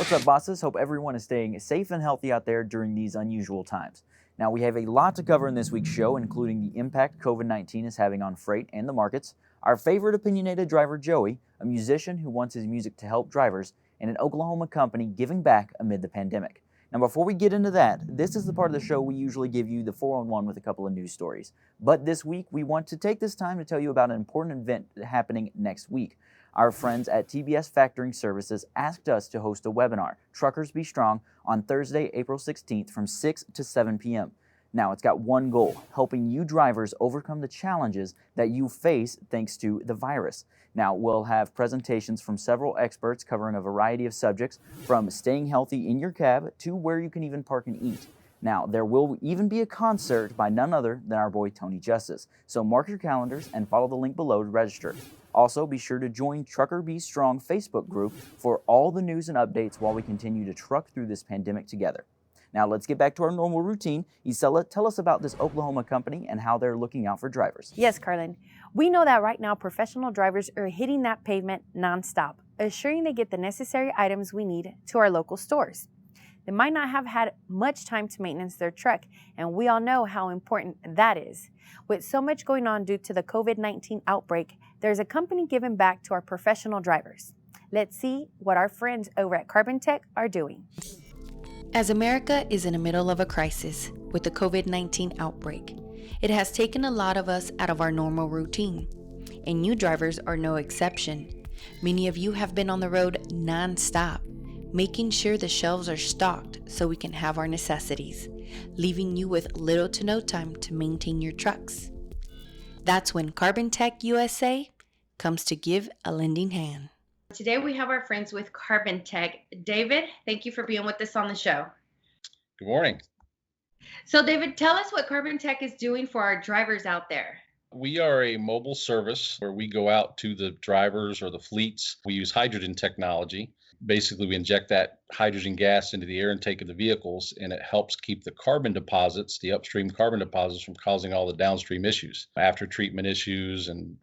Truck Bosses. Hope everyone is staying safe and healthy out there during these unusual times. Now, we have a lot to cover in this week's show, including the impact COVID-19 is having on freight and the markets, our favorite opinionated driver, Joey, a musician who wants his music to help drivers, and an Oklahoma company giving back amid the pandemic. Now, before we get into that, this is the part of the show we usually give you the 4-on-1 with a couple of news stories. But this week, we want to take this time to tell you about an important event happening next week. Our friends at TBS Factoring Services asked us to host a webinar, Truckers Be Strong, on Thursday, April 16th from 6 to 7 p.m. Now, it's got one goal, helping you drivers overcome the challenges that you face thanks to the virus. Now, we'll have presentations from several experts covering a variety of subjects, from staying healthy in your cab to where you can even park and eat. Now, there will even be a concert by none other than our boy Tony Justice. So mark your calendars and follow the link below to register. Also, be sure to join Trucker Be Strong Facebook group for all the news and updates while we continue to truck through this pandemic together. Now, let's get back to our normal routine. Isela, tell us about this Oklahoma company and how they're looking out for drivers. Yes, Carlin. We know that right now professional drivers are hitting that pavement nonstop, assuring they get the necessary items we need to our local stores. They might not have had much time to maintenance their truck, and we all know how important that is. With so much going on due to the COVID-19 outbreak, there's a company giving back to our professional drivers. Let's see what our friends over at CarbonTek are doing. As America is in the middle of a crisis with the COVID-19 outbreak, it has taken a lot of us out of our normal routine, and you drivers are no exception. Many of you have been on the road non-stop, making sure the shelves are stocked so we can have our necessities, leaving you with little to no time to maintain your trucks. That's when CarbonTek USA comes to give a lending hand. Today we have our friends with CarbonTek. David, thank you for being with us on the show. Good morning. So David, tell us what CarbonTek is doing for our drivers out there. We are a mobile service where we go out to the drivers or the fleets. We use hydrogen technology. Basically, we inject that hydrogen gas into the air intake of the vehicles, and it helps keep the carbon deposits, the upstream carbon deposits, from causing all the downstream issues, after treatment issues, and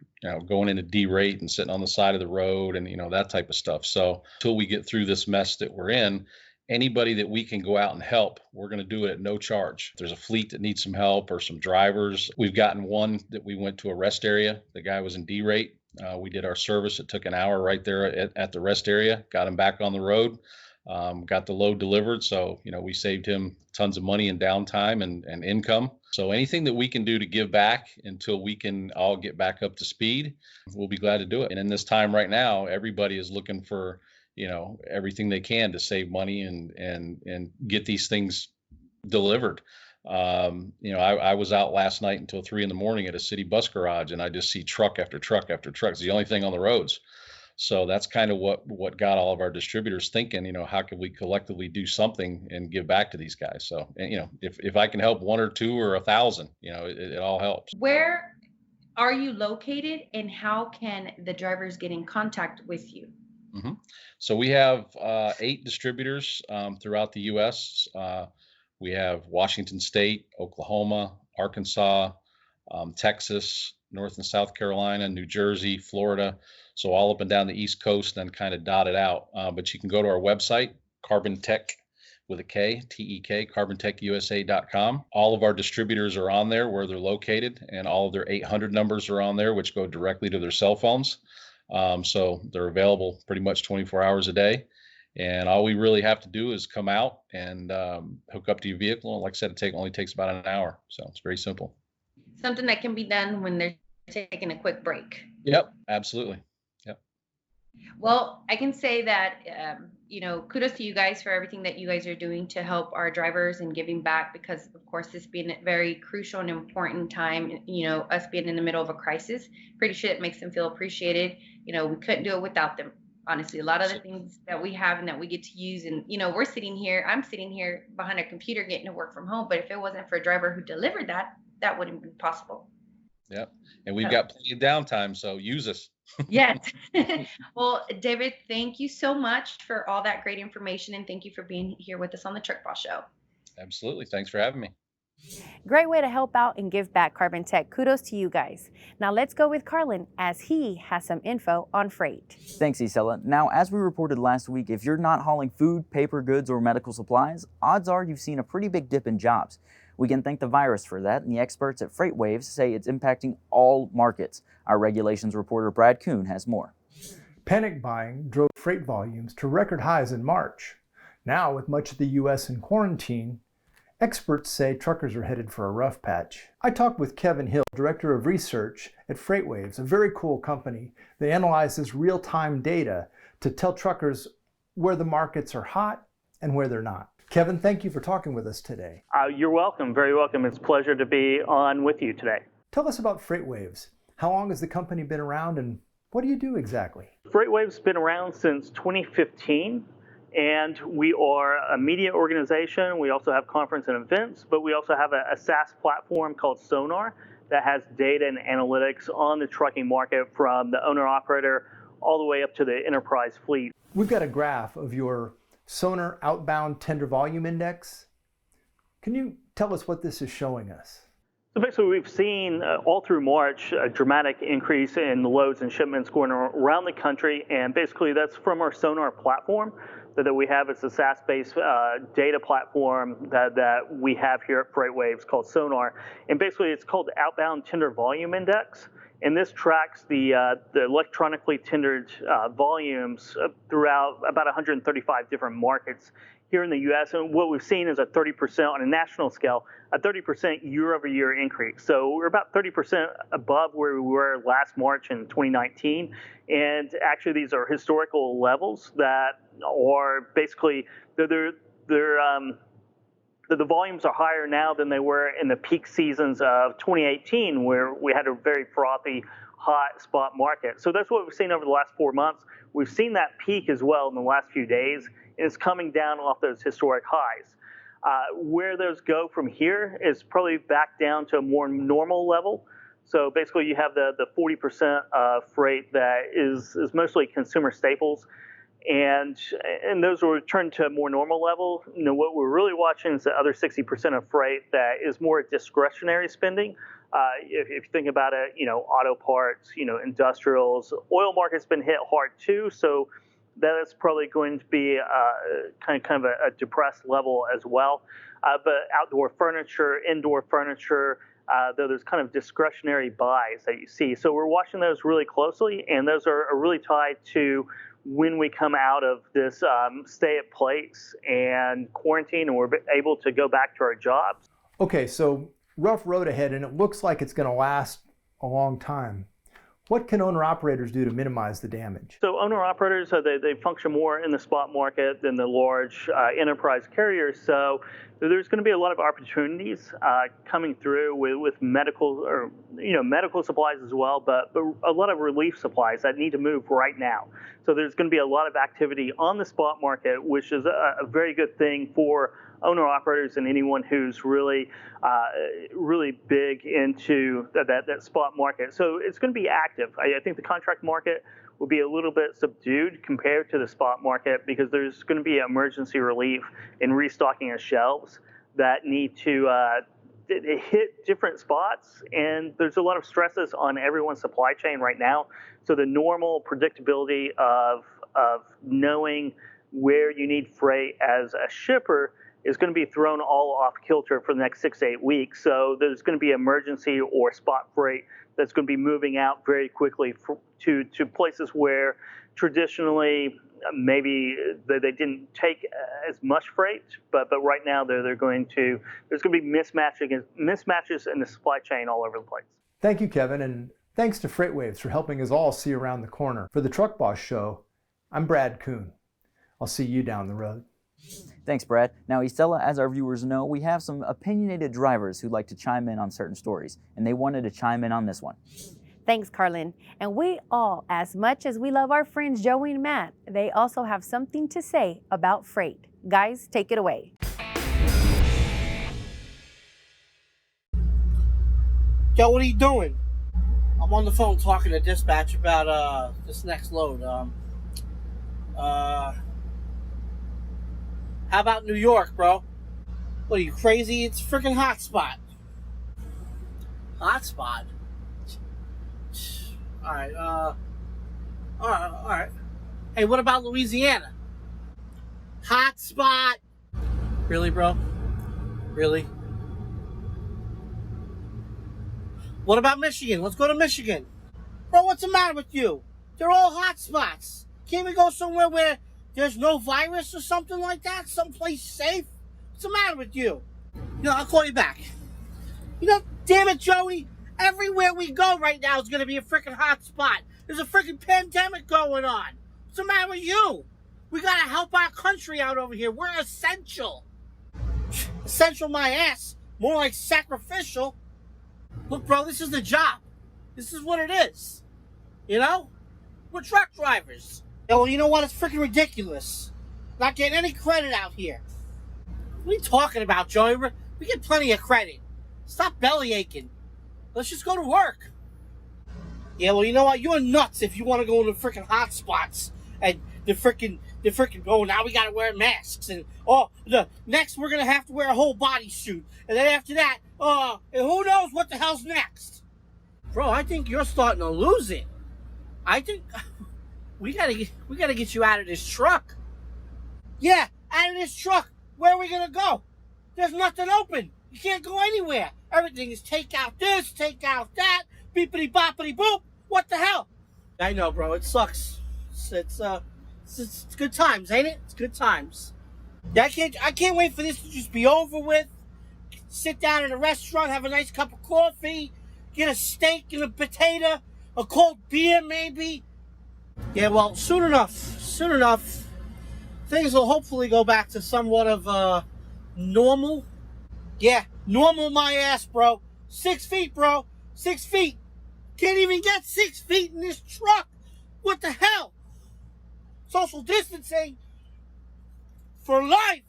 going into derate and sitting on the side of the road, and that type of stuff. So until we get through this mess that we're in, anybody that we can go out and help, we're going to do it at no charge. If there's a fleet that needs some help or some drivers, we've gotten one that we went to a rest area. The guy was in derate. We did our service. It took an hour right there at the rest area, got him back on the road, got the load delivered. So, we saved him tons of money and downtime and income. So anything that we can do to give back until we can all get back up to speed, we'll be glad to do it. And in this time right now, everybody is looking for, everything they can to save money and get these things delivered. I was out last night until 3 a.m. at a city bus garage, and I just see truck after truck after truck. It's the only thing on the roads. So that's kind of what got all of our distributors thinking, how can we collectively do something and give back to these guys? So, if I can help one or two or 1,000, it all helps. Where are you located, and how can the drivers get in contact with you? Mm-hmm. So we have 8 distributors throughout the U.S. We have Washington State, Oklahoma, Arkansas, Texas, North and South Carolina, New Jersey, Florida. So all up and down the East Coast, and kind of dotted out. But you can go to our website, CarbonTek with a K, T-E-K, CarbonTekUSA.com. All of our distributors are on there where they're located, and all of their 800 numbers are on there, which go directly to their cell phones. So they're available pretty much 24 hours a day. And all we really have to do is come out and hook up to your vehicle. And like I said, it only takes about an hour. So it's very simple. Something that can be done when they're taking a quick break. Yep, absolutely. Yep. Well, I can say that, kudos to you guys for everything that you guys are doing to help our drivers and giving back, because, of course, this being a very crucial and important time, us being in the middle of a crisis, pretty sure it makes them feel appreciated. We couldn't do it without them. Honestly, a lot of the things that we have and that we get to use, and I'm sitting here behind a computer getting to work from home. But if it wasn't for a driver who delivered that wouldn't be possible. Yep. And we've got plenty of downtime, so use us. Yes. Well, David, thank you so much for all that great information, and thank you for being here with us on the Truck Boss Show. Absolutely. Thanks for having me. Great way to help out and give back, CarbonTek. Kudos to you guys. Now let's go with Carlin as he has some info on freight. Thanks, Isela. Now, as we reported last week, if you're not hauling food, paper goods, or medical supplies, odds are you've seen a pretty big dip in jobs. We can thank the virus for that, and the experts at Freightwaves say it's impacting all markets. Our regulations reporter Brad Kuhn has more. Panic buying drove freight volumes to record highs in March. Now, with much of the U.S. in quarantine, experts say truckers are headed for a rough patch. I talked with Kevin Hill, Director of Research at Freightwaves, a very cool company that analyzes real-time data to tell truckers where the markets are hot and where they're not. Kevin, thank you for talking with us today. You're welcome. Very welcome. It's a pleasure to be on with you today. Tell us about Freightwaves. How long has the company been around and what do you do exactly? Freightwaves has been around since 2015. And we are a media organization. We also have conference and events, but we also have a SaaS platform called Sonar that has data and analytics on the trucking market from the owner-operator all the way up to the enterprise fleet. We've got a graph of your Sonar outbound tender volume index. Can you tell us what this is showing us? So basically, we've seen all through March a dramatic increase in loads and shipments going around the country, and basically that's from our Sonar platform that we have. It's a SaaS-based data platform that we have here at Freightwaves called Sonar, and basically it's called the Outbound Tender Volume Index, and this tracks the electronically tendered volumes throughout about 135 different markets here in the U.S. And what we've seen is a 30% on a national scale, a 30% year-over-year increase. So we're about 30% above where we were last March in 2019. And actually, these are historical levels that are basically, the volumes are higher now than they were in the peak seasons of 2018, where we had a very frothy, hot spot market. So that's what we've seen over the last 4 months. We've seen that peak as well in the last few days, and it's coming down off those historic highs. Where those go from here is probably back down to a more normal level. So basically, you have the 40% of freight that is mostly consumer staples, and those will return to a more normal level. You know, what we're really watching is the other 60% of freight that is more discretionary spending. If you think about it, you know, auto parts, you know, industrials, oil market's been hit hard too. So that is probably going to be kind of a depressed level as well. But outdoor furniture, indoor furniture, though there's kind of discretionary buys that you see. So we're watching those really closely, and those are really tied to when we come out of this stay at place and quarantine and we're able to go back to our jobs. Okay, so rough road ahead, and it looks like it's going to last a long time. What can owner-operators do to minimize the damage? So owner-operators, they function more in the spot market than the large enterprise carriers. So there's going to be a lot of opportunities coming through with medical or medical supplies as well, but a lot of relief supplies that need to move right now. So there's going to be a lot of activity on the spot market, which is a very good thing for owner-operators and anyone who's really big into that spot market. So it's going to be active. I think the contract market will be a little bit subdued compared to the spot market because there's going to be emergency relief and restocking of shelves that need to hit different spots, and there's a lot of stresses on everyone's supply chain right now. So the normal predictability of knowing where you need freight as a shipper is going to be thrown all off kilter for the next 6 to 8 weeks. So there's going to be emergency or spot freight that's going to be moving out very quickly to places where traditionally maybe they didn't take as much freight, but right now there's going to be mismatches in the supply chain all over the place. Thank you, Kevin, and thanks to Freightwaves for helping us all see around the corner. For the Truck Boss Show, I'm Brad Kuhn. I'll see you down the road. Thanks, Brad. Now, Estella, as our viewers know, we have some opinionated drivers who'd like to chime in on certain stories, and they wanted to chime in on this one. Thanks, Carlin. And we all, as much as we love our friends Joey and Matt, they also have something to say about freight. Guys, take it away. Yo, what are you doing? I'm on the phone talking to dispatch about this next load. How about New York, bro? What are you, crazy? It's a freaking hot spot. Hotspot. All right. All right. Hey, what about Louisiana? Hotspot. Really, bro? Really? What about Michigan? Let's go to Michigan. Bro, what's the matter with you? They're all hotspots. Can't we go somewhere where there's no virus or something like that? Someplace safe? What's the matter with you? I'll call you back. Damn it, Joey. Everywhere we go right now is going to be a freaking hotspot. There's a freaking pandemic going on. What's the matter with you? We got to help our country out over here. We're essential. Essential my ass. More like sacrificial. Look, bro, this is the job. This is what it is. We're truck drivers. Yeah, well, you know what? It's freaking ridiculous. Not getting any credit out here. What are you talking about, Joey? We get plenty of credit. Stop belly aching. Let's just go to work. Yeah, well, you know what? You're nuts if you want to go into freaking hot spots and the freaking, now we got to wear masks. And, next we're going to have to wear a whole bodysuit. And then after that, and who knows what the hell's next? Bro, I think you're starting to lose it. I think we gotta get you out of this truck. Yeah, out of this truck. Where are we going to go? There's nothing open. You can't go anywhere. Everything is take out this, take out that, beepity boppity boop. What the hell? I know, bro. It sucks. It's good times, ain't it? It's good times. Yeah, I can't wait for this to just be over with. Sit down at a restaurant, have a nice cup of coffee, get a steak and a potato, a cold beer maybe. Yeah, well, soon enough, things will hopefully go back to somewhat of normal. Yeah, normal my ass, bro. 6 feet, bro. 6 feet. Can't even get 6 feet in this truck. What the hell? Social distancing for life.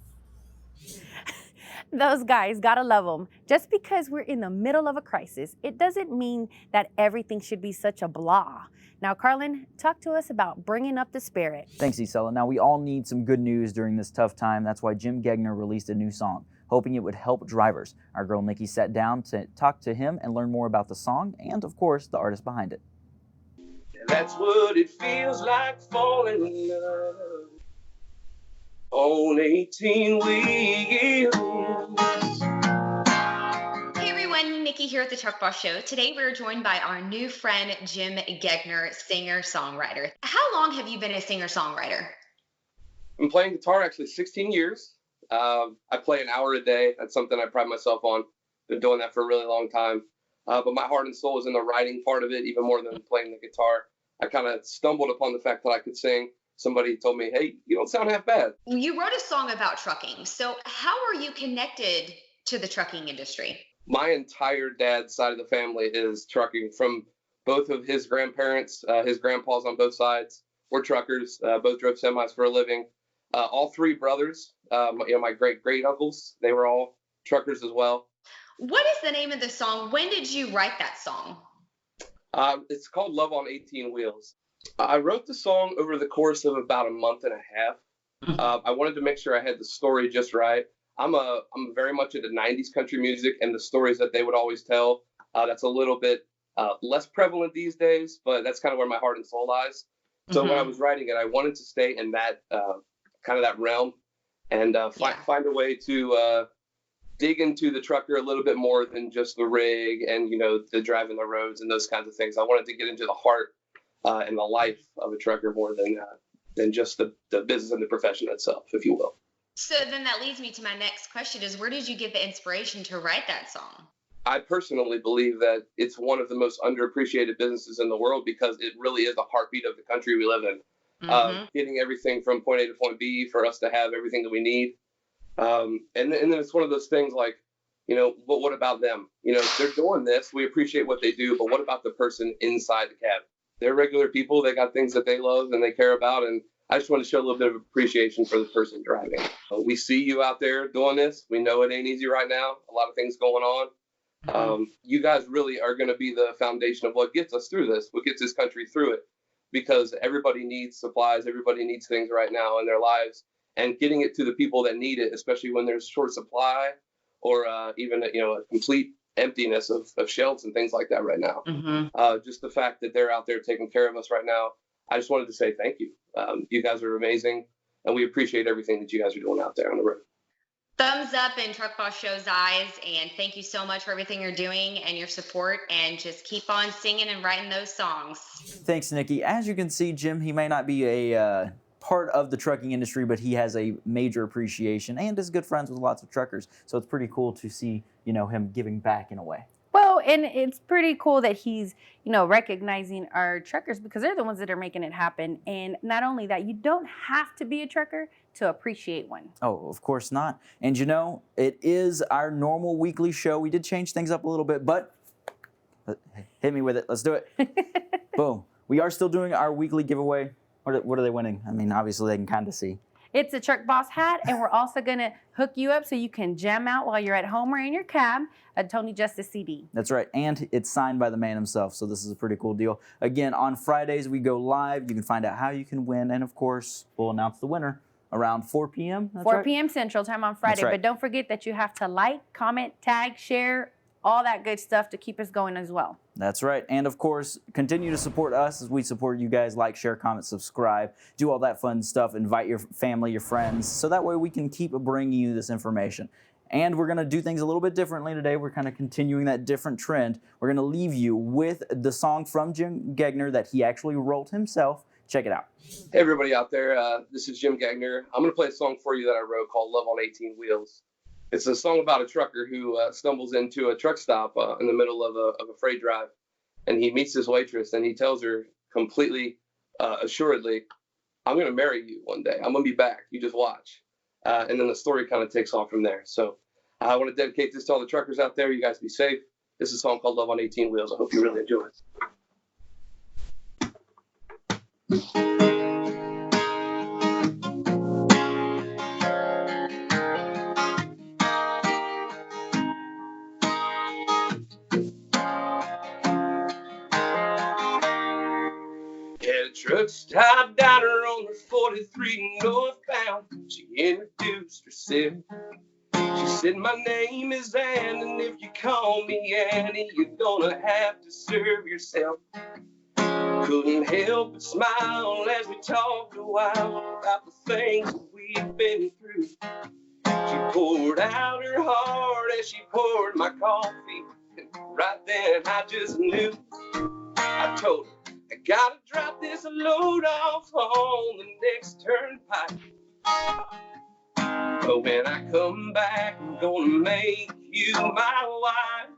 Those guys, gotta love them. Just because we're in the middle of a crisis, it doesn't mean that everything should be such a blah. Now, Carlin, talk to us about bringing up the spirit. Thanks, Isella. Now, we all need some good news during this tough time. That's why Jim Gegner released a new song, hoping it would help drivers. Our girl Nikki sat down to talk to him and learn more about the song and, of course, the artist behind it. That's what it feels like falling in love on 18 wheels. Hey everyone, Nikki here at the Truck Boss Show. Today we're joined by our new friend, Jim Gegner, singer-songwriter. How long have you been a singer-songwriter? I'm playing guitar actually 16 years. I play an hour a day. That's something I pride myself on. Been doing that for a really long time. But my heart and soul is in the writing part of it, even more than playing the guitar. I kind of stumbled upon the fact that I could sing. Somebody told me, hey, you don't sound half bad. You wrote a song about trucking. So how are you connected to the trucking industry? My entire dad's side of the family is trucking. From both of his grandparents, his grandpas on both sides were truckers, both drove semis for a living. All three brothers, my great uncles, they were all truckers as well. What is the name of the song? When did you write that song? It's called Love on 18 Wheels. I wrote the song over the course of about a month and a half. I wanted to make sure I had the story just right. I'm very much into 90s country music and the stories that they would always tell. That's a little bit less prevalent these days, but that's kind of where my heart and soul lies. So when I was writing it, I wanted to stay in that kind of that realm and find a way to dig into the trucker a little bit more than just the rig and, the driving the roads and those kinds of things. I wanted to get into the heart and the life of a trucker more than just the business and the profession itself, if you will. So then that leads me to my next question is, where did you get the inspiration to write that song? I personally believe that it's one of the most underappreciated businesses in the world because it really is the heartbeat of the country we live in. Getting everything from point A to point B for us to have everything that we need. And then it's one of those things like, but what about them? They're doing this. We appreciate what they do, but what about the person inside the cab? They're regular people. They got things that they love and they care about. And I just want to show a little bit of appreciation for the person driving. We see you out there doing this. We know it ain't easy right now. A lot of things going on. You guys really are going to be the foundation of what gets us through this, what gets this country through it, because everybody needs supplies. Everybody needs things right now in their lives, and getting it to the people that need it, especially when there's short supply or even a complete emptiness of shelves and things like that right now. Just the fact that they're out there taking care of us right now. I just wanted to say thank you. You guys are amazing, and we appreciate everything that you guys are doing out there on the road. Thumbs up in Truck Boss Show's eyes, and thank you so much for everything you're doing and your support, and just keep on singing and writing those songs. Thanks, Nikki. As you can see, Jim, he may not be a part of the trucking industry, but he has a major appreciation and is good friends with lots of truckers. So it's pretty cool to see, him giving back in a way. Well, and it's pretty cool that he's, recognizing our truckers, because they're the ones that are making it happen. And not only that, you don't have to be a trucker to appreciate one. Oh, of course not. And it is our normal weekly show. We did change things up a little bit, but hit me with it. Let's do it. Boom. We are still doing our weekly giveaway. What are they winning? I mean, obviously they can kind of see. It's a Truck Boss hat, and we're also going to hook you up so you can jam out while you're at home or in your cab a Tony Justice CD. That's right, and it's signed by the man himself, so this is a pretty cool deal. Again, on Fridays we go live. You can find out how you can win, and of course, we'll announce the winner around 4 p.m. 4 p.m. Central Time on Friday, right. But don't forget that you have to like, comment, tag, share, all that good stuff to keep us going as well. That's right. And of course, continue to support us as we support you guys. Like, share, comment, subscribe, do all that fun stuff. Invite your family, your friends, so that way we can keep bringing you this information. And we're going to do things a little bit differently today. We're kind of continuing that different trend. We're going to leave you with the song from Jim Gegner that he actually wrote himself. Check it out. Hey, everybody out there. This is Jim Gegner. I'm going to play a song for you that I wrote called Love on 18 Wheels. It's a song about a trucker who stumbles into a truck stop in the middle of a freight drive. And he meets this waitress, and he tells her completely assuredly, I'm going to marry you one day. I'm going to be back. You just watch. And then the story kind of takes off from there. So I want to dedicate this to all the truckers out there. You guys be safe. This is a song called Love on 18 Wheels. I hope you really enjoy it. Truck stop down her on the 43 northbound. She introduced herself. She said, my name is Ann, and if you call me Annie, you're gonna have to serve yourself. Couldn't help but smile as we talked a while about the things that we've been through. She poured out her heart as she poured my coffee. And right then I just knew. I told her, I gotta drop this load off on the next turnpike. But when I come back, I'm gonna make you my wife.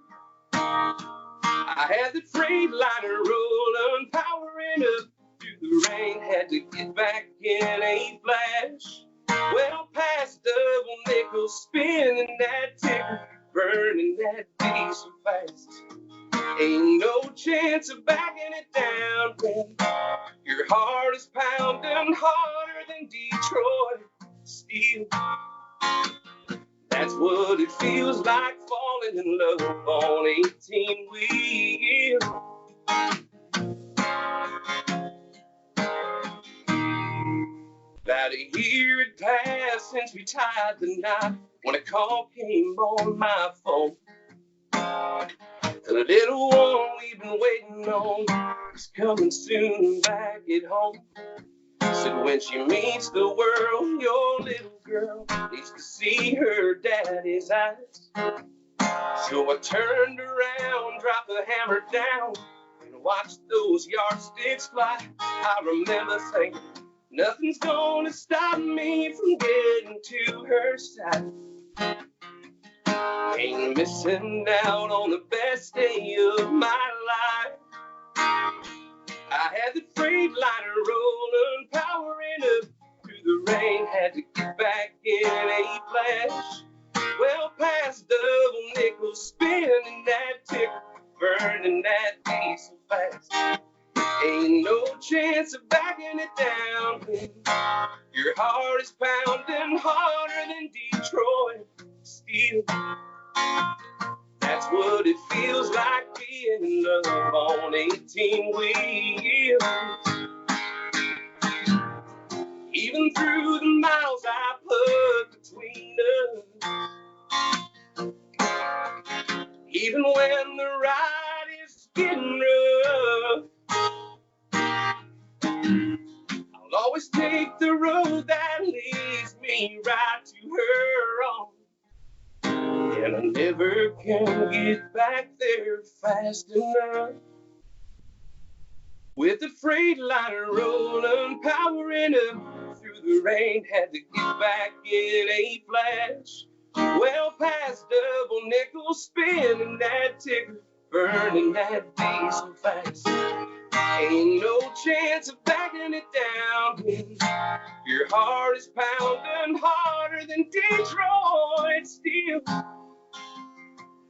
I had the Freightliner rolling, powering up through the rain. Had to get back in a flash. Well, past double nickel, spinning that ticker, burning that diesel fast. Ain't no chance of backing it down when your heart is pounding harder than Detroit steel. That's what it feels like falling in love on 18 wheels. About a year had passed since we tied the knot when a call came on my phone. The little one we've been waiting on is coming soon back at home. Said when she meets the world, your little girl needs to see her daddy's eyes. So I turned around, dropped the hammer down, and watched those yardsticks fly. I remember thinking, nothing's gonna stop me from getting to her side. Ain't missing out on the best day of my life. I had the Freightliner rolling, powering up through the rain. Had to get back in a flash. Well, past double nickel, spinning that ticker, burning that diesel fast. Ain't no chance of backing it down when your heart is pounding harder than Detroit steel. That's what it feels like being in love on 18 wheels. Even through the miles I put between us, even when the ride is getting rough. I'll always take the road that leads me right to her own. And I never can get back there fast enough. With the Freightliner rolling, powering up through the rain, had to get back in a flash. Well past double nickel, spinning that ticker, burning that diesel fast. Ain't no chance of backing it down when your heart is pounding harder than Detroit steel.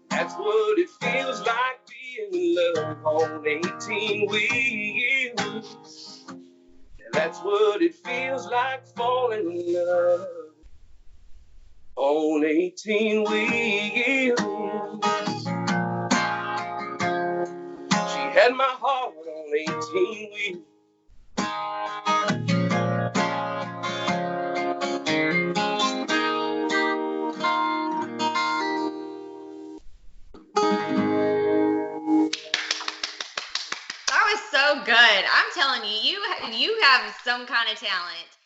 That's what it feels like being in love on 18 wheels. And that's what it feels like falling in love on 18 wheels. She had my heart on 18 wheels. That was so good. I'm telling you, you have some kind of talent.